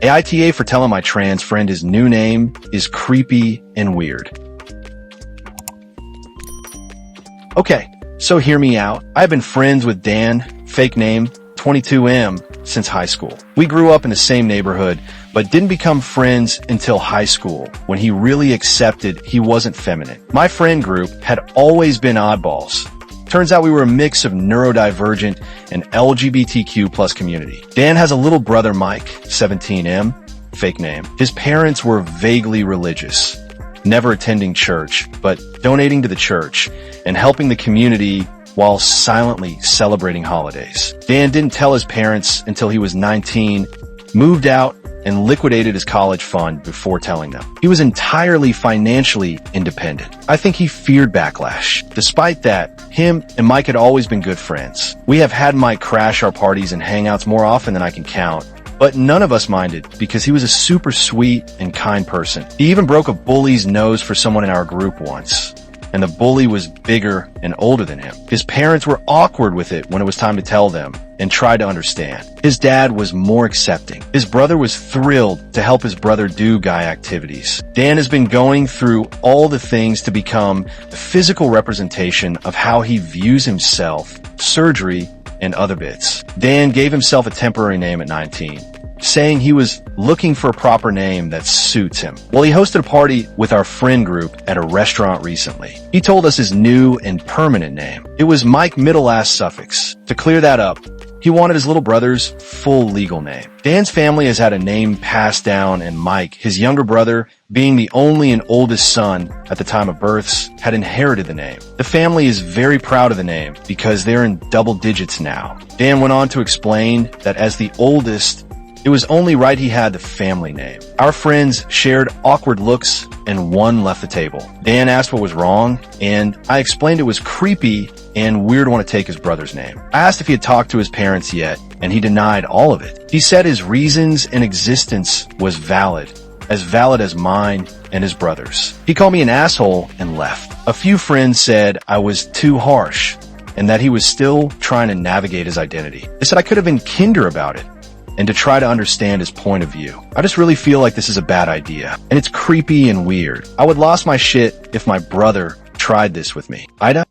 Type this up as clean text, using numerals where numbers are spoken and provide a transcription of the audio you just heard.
AITA for telling my trans friend his new name is creepy and weird. Okay, so hear me out. I've been friends with Dan, fake name 22M, since high school. We grew up in the same neighborhood, but didn't become friends until high school, when he really accepted he wasn't feminine. My friend group had always been oddballs. Turns out we were a mix of neurodivergent and LGBTQ plus community. Dan has a little brother, Mike, 17M, fake name. His parents were vaguely religious, never attending church, but donating to the church and helping the community while silently celebrating holidays. Dan didn't tell his parents until he was 19, moved out, and liquidated his college fund before telling them. He was entirely financially independent. I think he feared backlash. Despite that, him and Mike had always been good friends. We have had Mike crash our parties and hangouts more often than I can count, but none of us minded because he was a super sweet and kind person. He even broke a bully's nose for someone in our group once, and the bully was bigger and older than him. His parents were awkward with it when it was time to tell them and tried to understand. His dad was more accepting. His brother was thrilled to help his brother do guy activities. Dan has been going through all the things to become the physical representation of how he views himself, surgery, and other bits. Dan gave himself a temporary name at 19, saying he was looking for a proper name that suits him. Well, he hosted a party with our friend group at a restaurant recently. He told us his new and permanent name. It was Mike middle last suffix. To clear that up, he wanted his little brother's full legal name. Dan's family has had a name passed down, and Mike, his younger brother, being the only and oldest son at the time of births, had inherited the name. The family is very proud of the name because they're in double digits now. Dan went on to explain that as the oldest, it was only right he had the family name. Our friends shared awkward looks and one left the table. Dan asked what was wrong, and I explained it was creepy and weird to want to take his brother's name. I asked if he had talked to his parents yet, and he denied all of it. He said his reasons and existence was valid as mine and his brother's. He called me an asshole and left. A few friends said I was too harsh and that he was still trying to navigate his identity. They said I could have been kinder about it and to try to understand his point of view. I just really feel like this is a bad idea, and it's creepy and weird. I would lost my shit if my brother tried this with me. AITA?